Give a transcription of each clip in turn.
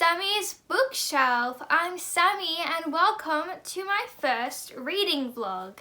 Sammy's Bookshelf. I'm Sammy and welcome to my first reading vlog.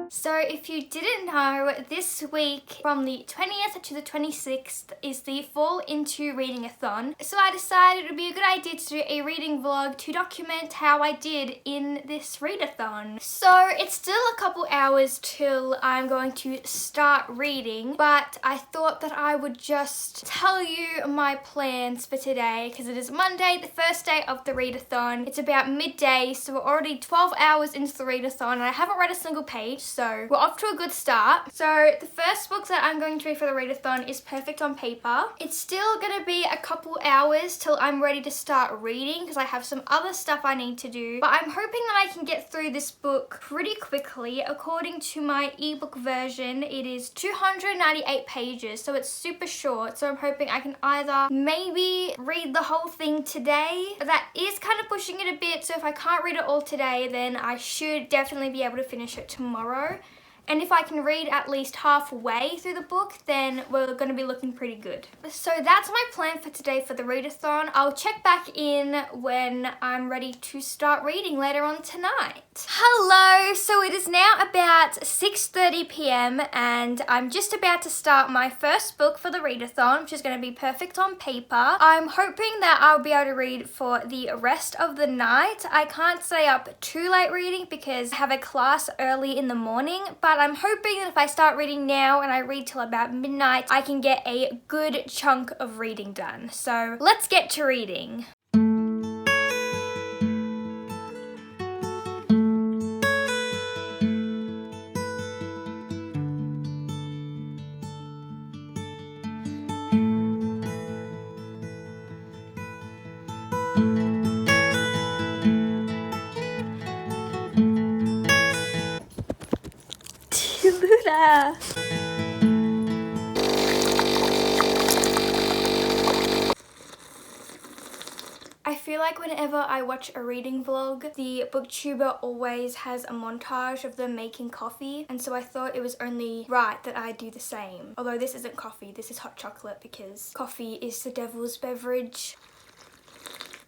So if you didn't know, this week from the 20th to the 26th is the Fall into Reading-A-Thon. So I decided it would be a good idea to do a reading vlog to document how I did in this readathon. So it's still a couple hours till I'm going to start reading, but I thought that I would just tell you my plans for today because it is Monday, the first day of the readathon. It's about midday, so we're already 12 hours into the readathon and I haven't read a single page, so we're off to a good start. So the first book that I'm going to read for the readathon is Perfect on Paper. It's still going to be a couple hours till I'm ready to start reading because I have some other stuff I need to do, but I'm hoping that I can get through this book pretty quickly. According to my ebook version, it is 298 pages, so it's super short, so I'm hoping I can either maybe read the whole thing today. That is kind of pushing it a bit, so if I can't read it all today, then I should definitely be able to finish it tomorrow. And if I can read at least halfway through the book, then we're going to be looking pretty good. So that's my plan for today for the readathon. I'll check back in when I'm ready to start reading later on tonight. Hello! So it is now about 6:30 p.m. and I'm just about to start my first book for the readathon, which is going to be Perfect on Paper. I'm hoping that I'll be able to read for the rest of the night. I can't stay up too late reading because I have a class early in the morning, but I'm hoping that if I start reading now and I read till about midnight, I can get a good chunk of reading done. So let's get to reading. I feel like whenever I watch a reading vlog, the booktuber always has a montage of them making coffee, and so I thought it was only right that I do the same. Although this isn't coffee, this is hot chocolate because coffee is the devil's beverage.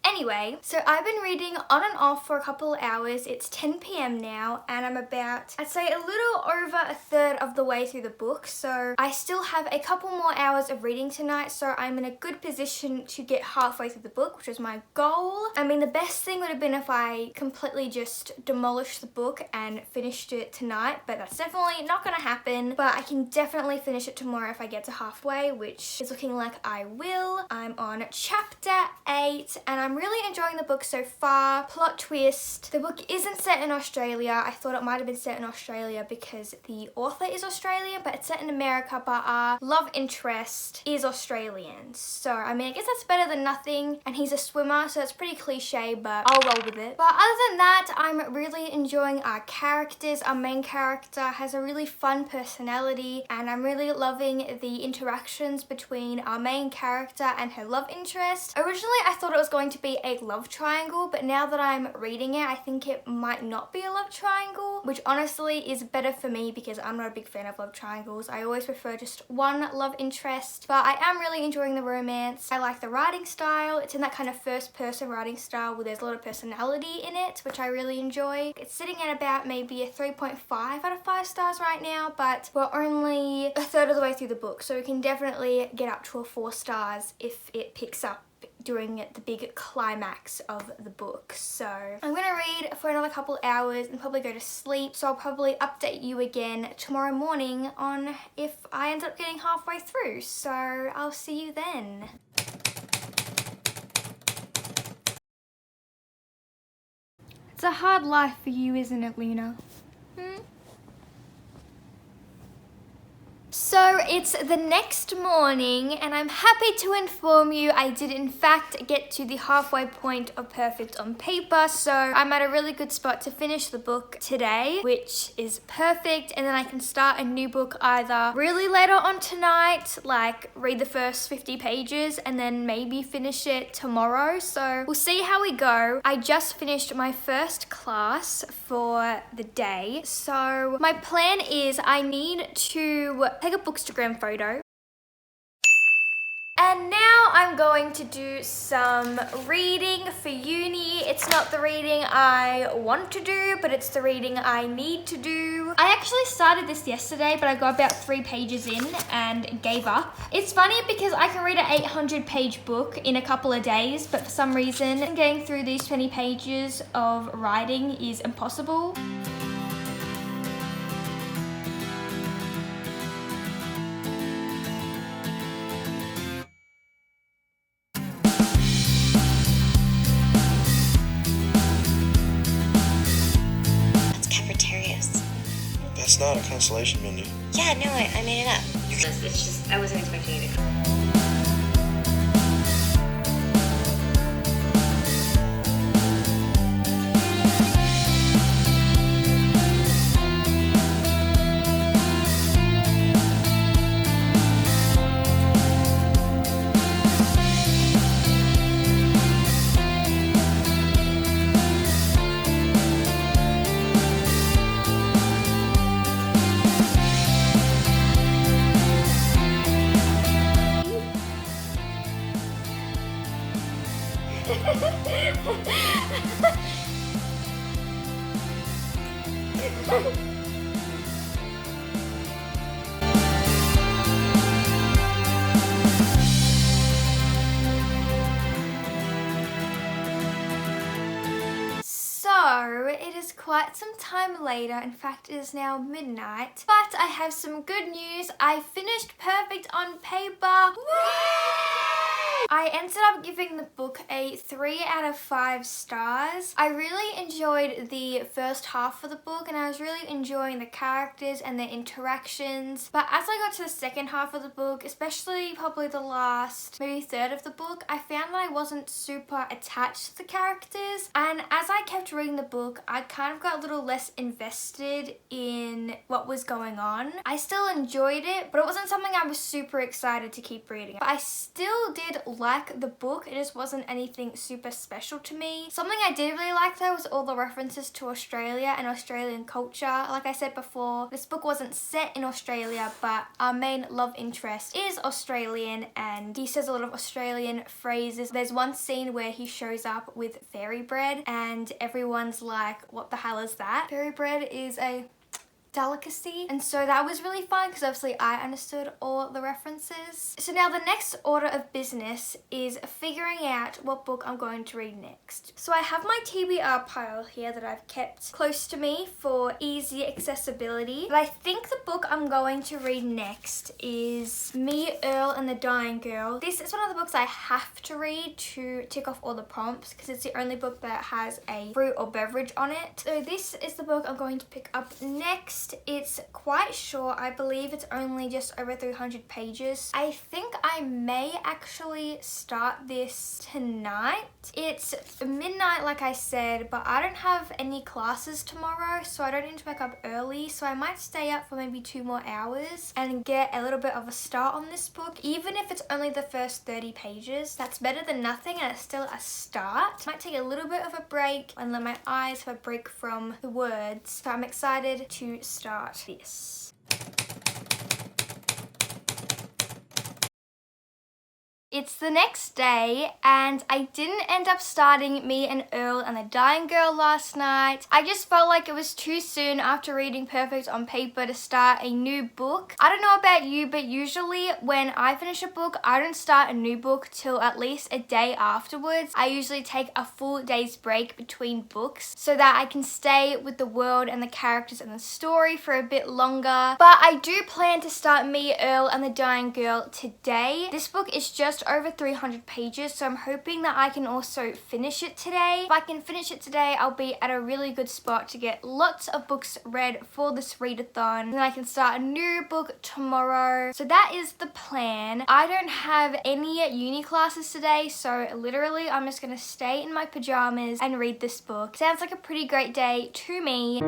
Anyway, so I've been reading on and off for a couple of hours. It's 10 p.m. now and I'm about, I'd say a little over a third of the way through the book. So I still have a couple more hours of reading tonight, so I'm in a good position to get halfway through the book, which is my goal. I mean, the best thing would have been if I completely just demolished the book and finished it tonight, but that's definitely not gonna happen. But I can definitely finish it tomorrow if I get to halfway, which is looking like I will. I'm on chapter 8 and I'm really enjoying the book so far. Plot twist, the book isn't set in Australia. I thought it might have been set in Australia because the author is Australian, but it's set in America, but our love interest is Australian. So, I mean, I guess that's better than nothing, and he's a swimmer, so that's pretty cliche, but I'll roll with it. But other than that, I'm really enjoying our characters. Our main character has a really fun personality, and I'm really loving the interactions between our main character and her love interest. Originally, I thought it was going to be a love triangle, but now that I'm reading it, I think it might not be a love triangle, which honestly is better for me because I'm not a big fan of love triangles. I always prefer just one love interest, but I am really enjoying the romance. I like the writing style. It's in that kind of first person writing style where there's a lot of personality in it, which I really enjoy. It's sitting at about maybe a 3.5 out of 5 stars right now, but we're only a third of the way through the book, so we can definitely get up to a 4 stars if it picks up during the big climax of the book. So I'm gonna read for another couple hours and probably go to sleep, so I'll probably update you again tomorrow morning on if I end up getting halfway through. So I'll see you then. It's a hard life for you, isn't it, Lena? So it's the next morning and I'm happy to inform you I did in fact get to the halfway point of Perfect on Paper, so I'm at a really good spot to finish the book today, which is perfect, and then I can start a new book either really later on tonight, like read the first 50 pages and then maybe finish it tomorrow. So we'll see how we go. I just finished my first class for the day, so my plan is I need to take a bookstagram photo. I'm going to do some reading for uni. It's not the reading I want to do, but it's the reading I need to do. I actually started this yesterday, but I got about 3 pages in and gave up. It's funny because I can read an 800-page book in a couple of days, but for some reason, getting through these 20 pages of writing is impossible. It's not a consolation menu. Yeah, no, I made it up. It's just, I wasn't expecting you to come. So, it is quite some time later. In fact, it is now midnight. But I have some good news. I finished Perfect on Paper. I ended up giving the book a 3 out of 5 stars. I really enjoyed the first half of the book and I was really enjoying the characters and their interactions. But as I got to the second half of the book, especially probably the last maybe third of the book, I found that I wasn't super attached to the characters. And as I kept reading the book, I kind of got a little less invested in what was going on. I still enjoyed it, but it wasn't something I was super excited to keep reading. But I still did like the book. It just wasn't anything super special to me. Something I did really like though was all the references to Australia and Australian culture. Like I said before, this book wasn't set in Australia, but our main love interest is Australian and he says a lot of Australian phrases. There's one scene where he shows up with fairy bread and everyone's like, what the hell is that? Fairy bread is a delicacy, and so that was really fun because obviously I understood all the references. So now the next order of business is figuring out what book I'm going to read next. So I have my TBR pile here that I've kept close to me for easy accessibility, but I think the book I'm going to read next is Me, Earl and the Dying Girl. This is one of the books I have to read to tick off all the prompts because it's the only book that has a fruit or beverage on it. So this is the book I'm going to pick up next. It's quite short. I believe it's only just over 300 pages. I think I may actually start this tonight. It's midnight like I said, but I don't have any classes tomorrow, so I don't need to wake up early, so I might stay up for maybe 2 more hours and get a little bit of a start on this book. Even if it's only the first 30 pages, that's better than nothing and it's still a start. Might take a little bit of a break and let my eyes have a break from the words, so I'm excited to start this. It's the next day and I didn't end up starting Me and Earl and the Dying Girl last night. I just felt like it was too soon after reading Perfect on Paper to start a new book. I don't know about you, but usually when I finish a book, I don't start a new book till at least a day afterwards. I usually take a full day's break between books so that I can stay with the world and the characters and the story for a bit longer. But I do plan to start Me, Earl and the Dying Girl today. This book is just over 300 pages, so I'm hoping that I can also finish it today. If I can finish it today, I'll be at a really good spot to get lots of books read for this readathon, and then I can start a new book tomorrow. So that is the plan. I don't have any uni classes today, so literally I'm just gonna stay in my pajamas and read this book. Sounds like a pretty great day to me.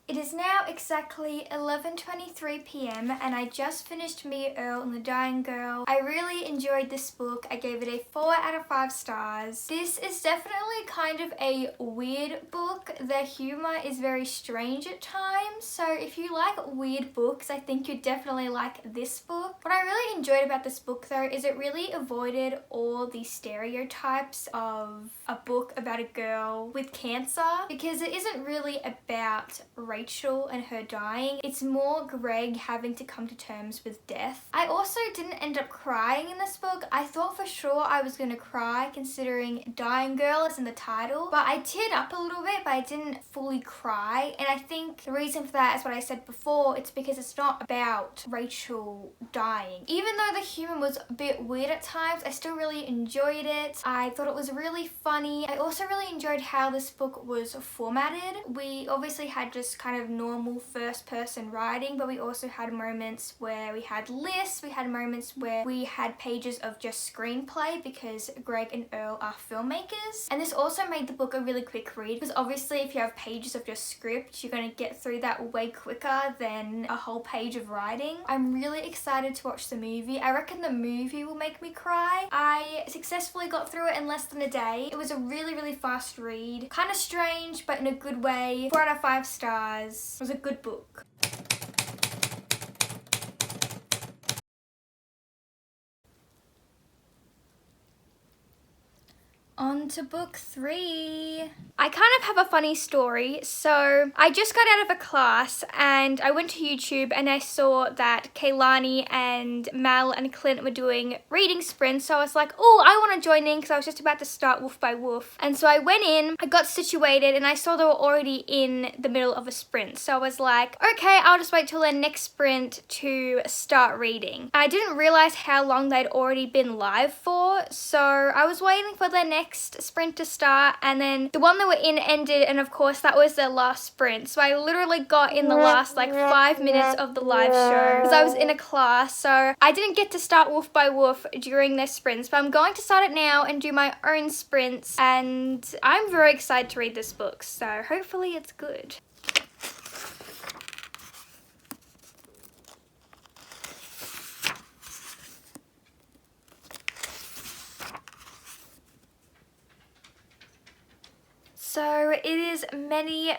It is now exactly 11:23 p.m. and I just finished Me, Earl and the Dying Girl. I really enjoyed this book. I gave it a 4 out of 5 stars. This is definitely kind of a weird book. The humor is very strange at times, so if you like weird books, I think you'd definitely like this book. What I really enjoyed about this book though is it really avoided all the stereotypes of a book about a girl with cancer, because it isn't really about Rachel and her dying. It's more Greg having to come to terms with death. I also didn't end up crying in this book. I thought for sure I was gonna cry considering Dying Girl is in the title, but I teared up a little bit, but I didn't fully cry. And I think the reason for that is what I said before. It's because it's not about Rachel dying. Even though the humor was a bit weird at times, I still really enjoyed it. I thought it was really funny. I also really enjoyed how this book was formatted. We obviously had just kind of normal first person writing, but we also had moments where we had lists, we had moments where we had pages of just screenplay because Greg and Earl are filmmakers. And this also made the book a really quick read, because obviously if you have pages of just script, you're going to get through that way quicker than a whole page of writing. I'm really excited to watch the movie. I reckon the movie will make me cry. I successfully got through it in less than a day. It was a really fast read. Kind of strange, but in a good way. 4 out of 5 stars. It was a good book. On to book 3. I kind of have a funny story. So I just got out of a class and I went to YouTube and I saw that Kaylani and Mel and Clint were doing reading sprints. So I was like, oh, I want to join in because I was just about to start Wolf by Wolf. And so I went in, I got situated and I saw they were already in the middle of a sprint. So I was like, okay, I'll just wait till their next sprint to start reading. I didn't realize how long they'd already been live for. So I was waiting for their next sprint to start, and then the one they were in ended, and of course that was their last sprint. So I literally got in the last like 5 minutes of the live show because I was in a class, so I didn't get to start Wolf by Wolf during their sprints, but I'm going to start it now and do my own sprints, and I'm very excited to read this book, so hopefully it's good. So it is many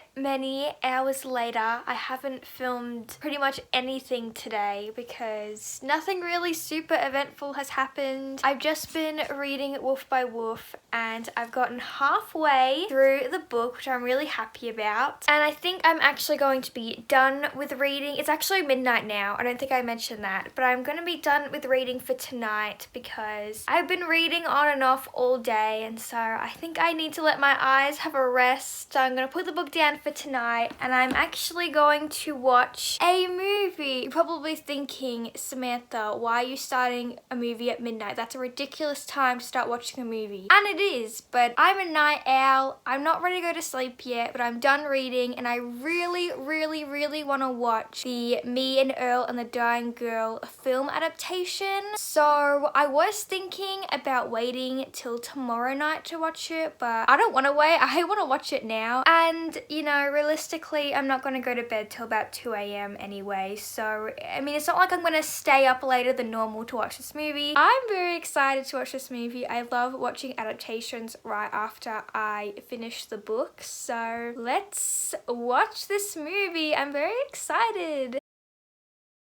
hours later. I haven't filmed pretty much anything today because nothing really super eventful has happened. I've just been reading Wolf by Wolf and I've gotten halfway through the book, which I'm really happy about. And I think I'm actually going to be done with reading. It's actually midnight now. I don't think I mentioned that, but I'm going to be done with reading for tonight because I've been reading on and off all day, and so I think I need to let my eyes have a rest. So I'm going to put the book down for tonight and I'm actually going to watch a movie. You're probably thinking, Samantha, why are you starting a movie at midnight? That's a ridiculous time to start watching a movie. And it is, but I'm a night owl. I'm not ready to go to sleep yet, but I'm done reading and I really want to watch the Me and Earl and the Dying Girl film adaptation. So I was thinking about waiting till tomorrow night to watch it, but I don't want to wait. I want to watch it now. And, you know, realistically, I'm not going to go to bed till about 2 a.m. anyway. So, I mean, it's not like I'm going to stay up later than normal to watch this movie. I'm very excited to watch this movie. I love watching adaptations right after I finish the book. So, let's watch this movie. I'm very excited.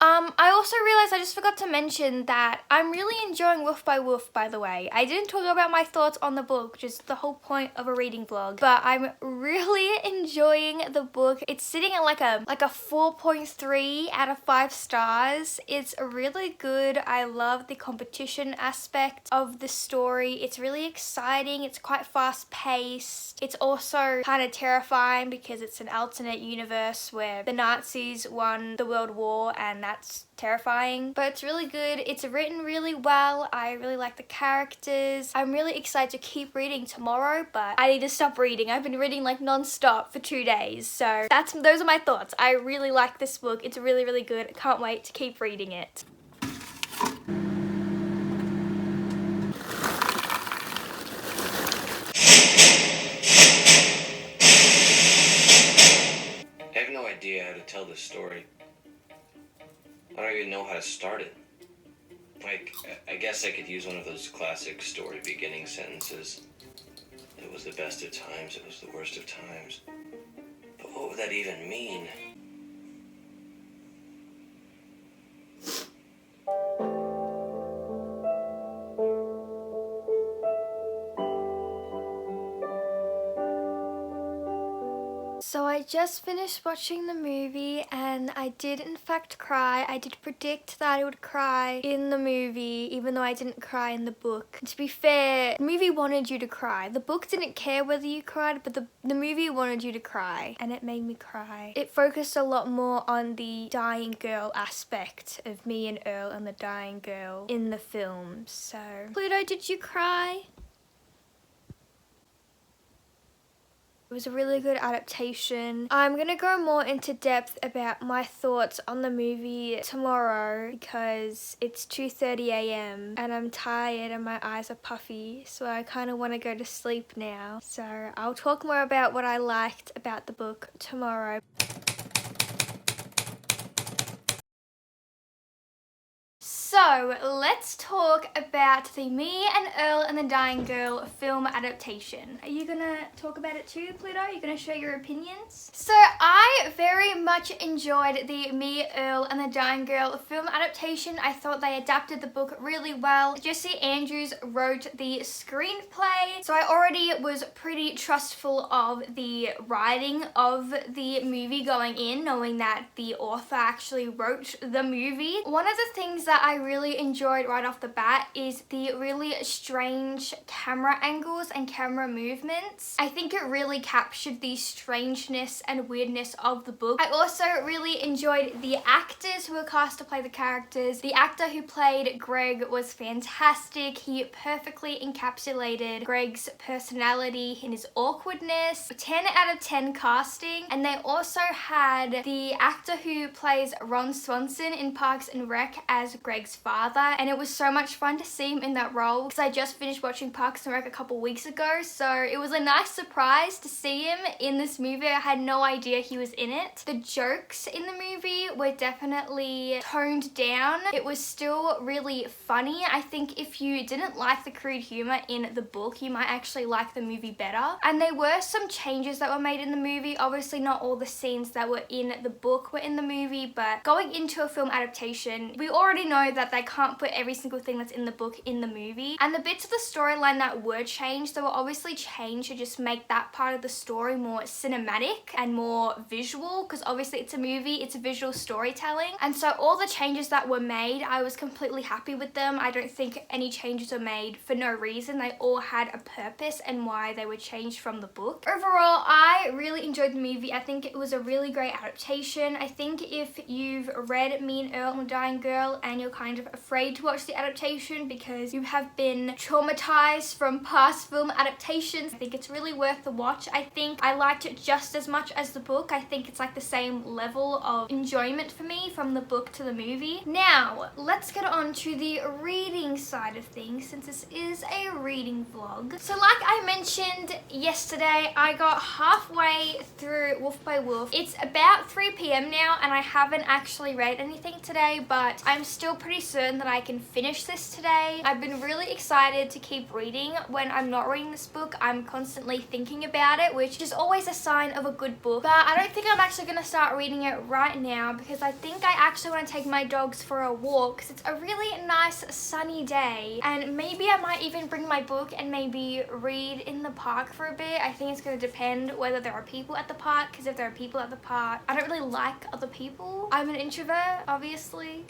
I also realized I just forgot to mention that I'm really enjoying Wolf by Wolf, by the way. I didn't talk about my thoughts on the book, which is the whole point of a reading vlog, but I'm really enjoying the book. It's sitting at like a 4.3 out of 5 stars. It's really good. I love the competition aspect of the story. It's really exciting. It's quite fast paced. It's also kind of terrifying because it's an alternate universe where the Nazis won the World War, and that's terrifying, but it's really good. It's written really well. I really like the characters. I'm really excited to keep reading tomorrow, but I need to stop reading. I've been reading like non-stop for 2 days, so those are my thoughts. I really like this book. It's really good. I can't wait to keep reading it. I have no idea how to tell this story. I don't even know how to start it. Like, I guess I could use one of those classic story beginning sentences. It was the best of times, it was the worst of times. But what would that even mean? So I just finished watching the movie and I did in fact cry. I did predict that I would cry in the movie even though I didn't cry in the book. To be fair, the movie wanted you to cry. The book didn't care whether you cried, but the movie wanted you to cry and it made me cry. It focused a lot more on the dying girl aspect of me and Earl and the dying girl in the film. So, Pluto, did you cry? It was a really good adaptation. I'm gonna go more into depth about my thoughts on the movie tomorrow because it's 2:30 a.m. and I'm tired and my eyes are puffy, so I kind of want to go to sleep now. So I'll talk more about what I liked about the book tomorrow. So let's talk about the Me and Earl and the Dying Girl film adaptation. Are you gonna talk about it too, Pluto? Are you gonna share your opinions? So I very much enjoyed the Me, Earl and the Dying Girl film adaptation. I thought they adapted the book really well. Jesse Andrews wrote the screenplay, so I already was pretty trustful of the writing of the movie going in, knowing that the author actually wrote the movie. One of the things that I really enjoyed right off the bat is the really strange camera angles and camera movements. I think it really captured the strangeness and weirdness of the book. I also really enjoyed the actors who were cast to play the characters. The actor who played Greg was fantastic. He perfectly encapsulated Greg's personality and his awkwardness. 10 out of 10 casting. And they also had the actor who plays Ron Swanson in Parks and Rec as Greg's father, and it was so much fun to see him in that role because I just finished watching Parks and Rec a couple weeks ago, so it was a nice surprise to see him in this movie. I had no idea he was in it. The jokes in the movie were definitely toned down. It was still really funny. I think if you didn't like the crude humor in the book, you might actually like the movie better. And there were some changes that were made in the movie. Obviously not all the scenes that were in the book were in the movie, but going into a film adaptation, we already know that they can't put every single thing that's in the book in the movie. And the bits of the storyline that were changed, they were obviously changed to just make that part of the story more cinematic and more visual, because obviously it's a movie, it's a visual storytelling. And so all the changes that were made, I was completely happy with them. I don't think any changes were made for no reason. They all had a purpose and why they were changed from the book. Overall, I really enjoyed the movie. I think it was a really great adaptation. I think if you've read Me and Earl and the Dying Girl and you're kind of afraid to watch the adaptation because you have been traumatized from past film adaptations, I think it's really worth the watch. I think I liked it just as much as the book. I think it's like the same level of enjoyment for me from the book to the movie. Now, let's get on to the reading side of things since this is a reading vlog. So like I mentioned yesterday, I got halfway through Wolf by Wolf. It's about 3 p.m. now and I haven't actually read anything today, but I'm still pretty certain that I can finish this today. I've been really excited to keep reading. When I'm not reading this book, I'm constantly thinking about it, which is always a sign of a good book. But I don't think I'm actually going to start reading it right now because I think I actually want to take my dogs for a walk because it's a really nice sunny day, and maybe I might even bring my book and maybe read in the park for a bit. I think it's going to depend whether there are people at the park, because if there are people at the park, I don't really like other people. I'm an introvert, obviously.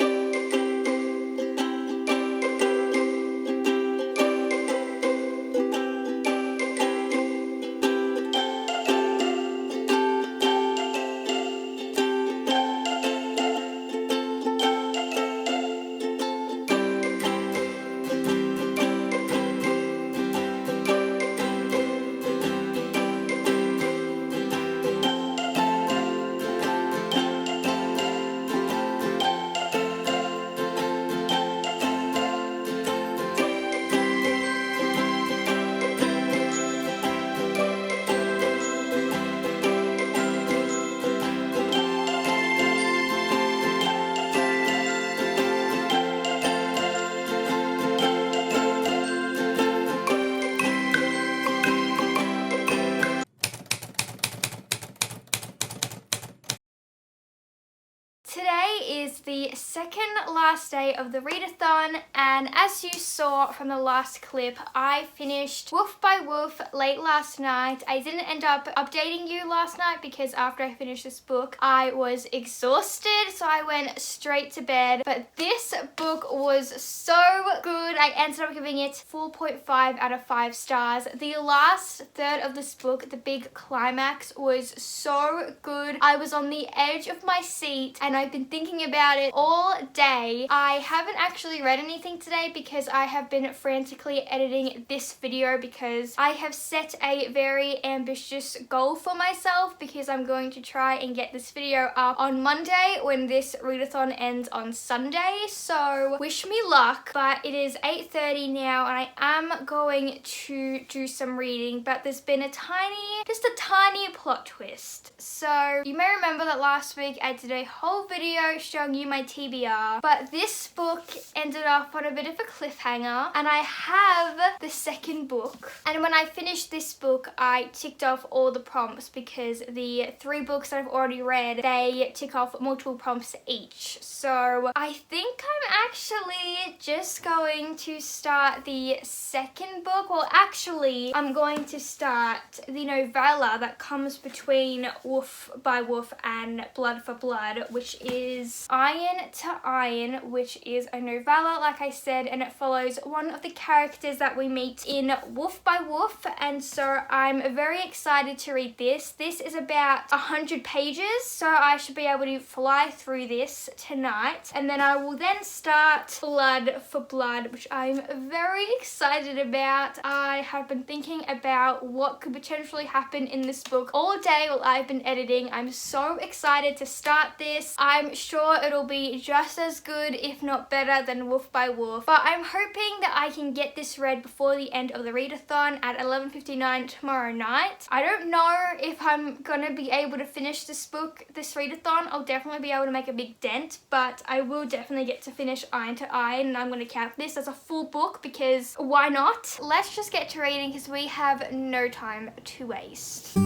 is the second last day of the Readathon, and as you saw from the last clip, I finished Wolf by Wolf late last night. I didn't end up updating you last night because after I finished this book, I was exhausted, so I went straight to bed. But this book was so good. I ended up giving it 4.5 out of 5 stars. The last third of this book, the big climax, was so good. I was on the edge of my seat and I've been thinking about it all day. I haven't actually read anything today because I have been frantically editing this video because I have set a very ambitious goal for myself because I'm going to try and get this video up on Monday when this readathon ends on Sunday. So wish me luck, but it is 8:30 now and I am going to do some reading, but there's been just a tiny plot twist. So you may remember that last week I did a whole video showing you my TBR, but this book ended up on a bit of a cliffhanger and I have the second book. And when I finished this book, I ticked off all the prompts because the 3 books that I've already read, they tick off multiple prompts each. So I think I'm actually just going to start the second book. Well, actually, I'm going to start the novella that comes between Wolf by Wolf and Blood for Blood, which is Iron to Iron, which is a novella, like I said, and it follows one of the characters that we meet in Wolf by Wolf, and so I'm very excited to read this. This is about 100 pages, so I should be able to fly through this tonight, and then I will then start Blood for Blood, which I'm very excited about. I have been thinking about what could potentially happen in this book all day while I've been editing. I'm so excited to start this. I'm sure it'll be just as good, if not better, than Wolf by Wolf, but I'm hoping that I can get this read before the end of the readathon at 11:59 tomorrow night. I don't know if I'm gonna be able to finish this book, this readathon. I'll definitely be able to make a big dent, but I will definitely get to finish Iron to Iron, and I'm gonna count this as a full book because why not? Let's just get to reading because we have no time to waste.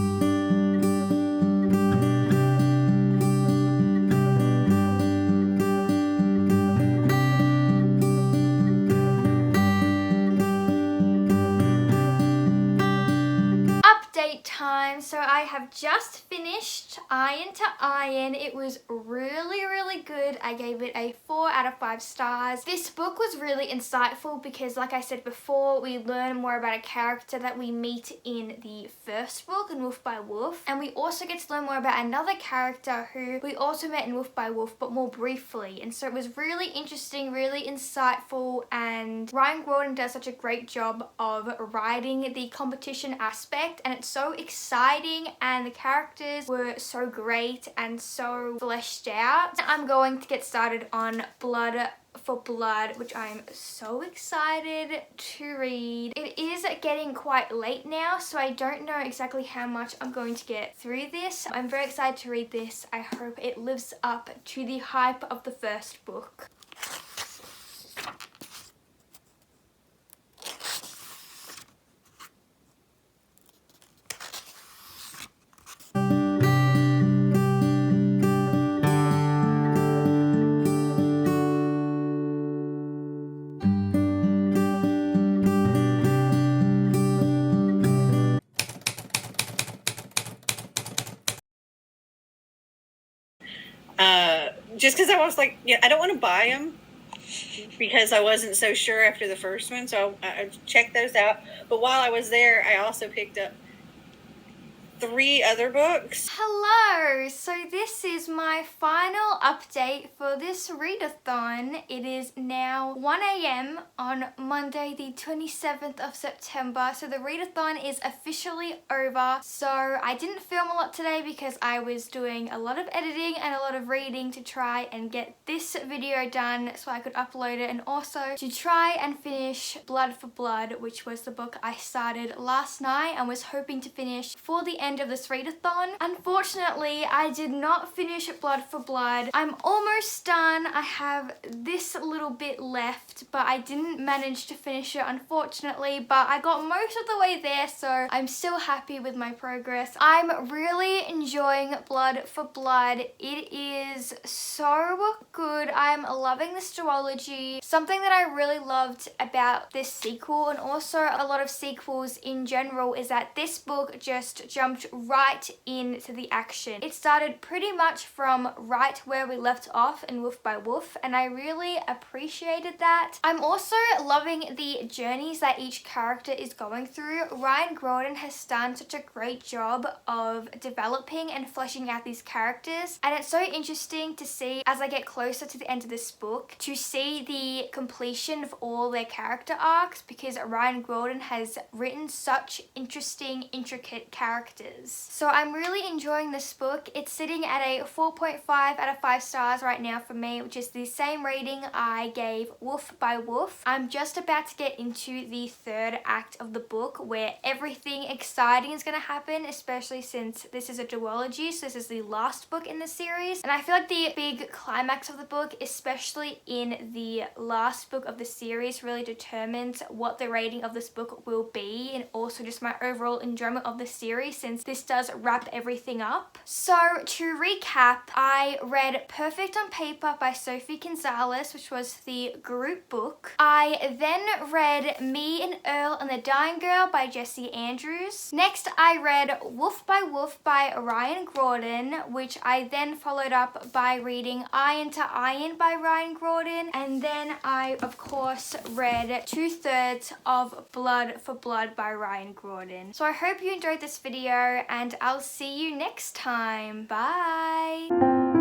Time. So I have just finished Iron to Iron. It was really good. I gave it a 4 out of 5 stars. This book was really insightful because, like I said before, we learn more about a character that we meet in the first book in Wolf by Wolf, and we also get to learn more about another character who we also met in Wolf by Wolf but more briefly, and so it was really interesting, really insightful, and Graudin does such a great job of writing the competition aspect, and it's so exciting and the characters were so great and so fleshed out. I'm going to get started on Blood for Blood, which I'm so excited to read. It is getting quite late now, so I don't know exactly how much I'm going to get through this. I'm very excited to read this. I hope it lives up to the hype of the first book. Just because I was like, yeah, I don't want to buy them because I wasn't so sure after the first one, so I checked those out. But while I was there, I also picked up 3 other books. Hello! So this is my final update for this readathon. It is now 1 AM on Monday the 27th of September. So the readathon is officially over. So I didn't film a lot today because I was doing a lot of editing and a lot of reading to try and get this video done so I could upload it, and also to try and finish Blood for Blood, which was the book I started last night and was hoping to finish before the end of this readathon. Unfortunately, I did not finish Blood for Blood I'm almost done. I have this little bit left, but I didn't manage to finish it, unfortunately, but I got most of the way there, so I'm still happy with my progress. I'm really enjoying Blood for Blood. It is so good. I'm loving this duology. Something that I really loved about this sequel, and also a lot of sequels in general, is that this book just jumped right into the action. It started pretty much from right where we left off in Wolf by Wolf, and I really appreciated that. I'm also loving the journeys that each character is going through. Ryan Graudin has done such a great job of developing and fleshing out these characters, and it's so interesting to see as I get closer to the end of this book to see the completion of all their character arcs, because Ryan Graudin has written such interesting, intricate characters. So I'm really enjoying this book. It's sitting at a 4.5 out of 5 stars right now for me, which is the same rating I gave Wolf by Wolf. I'm just about to get into the third act of the book where everything exciting is going to happen, especially since this is a duology, so this is the last book in the series. And I feel like the big climax of the book, especially in the last book of the series, really determines what the rating of this book will be, and also just my overall enjoyment of the series, since this does wrap everything up. So to recap, I read Perfect on Paper by Sophie Gonzales, which was the group book. I then read Me and Earl and the Dying Girl by Jessie Andrews. Next, I read Wolf by Wolf by Ryan Graudin, which I then followed up by reading Iron to Iron by Ryan Graudin. And then I, of course, read 2/3 of Blood for Blood by Ryan Graudin. So I hope you enjoyed this video, and I'll see you next time. Bye!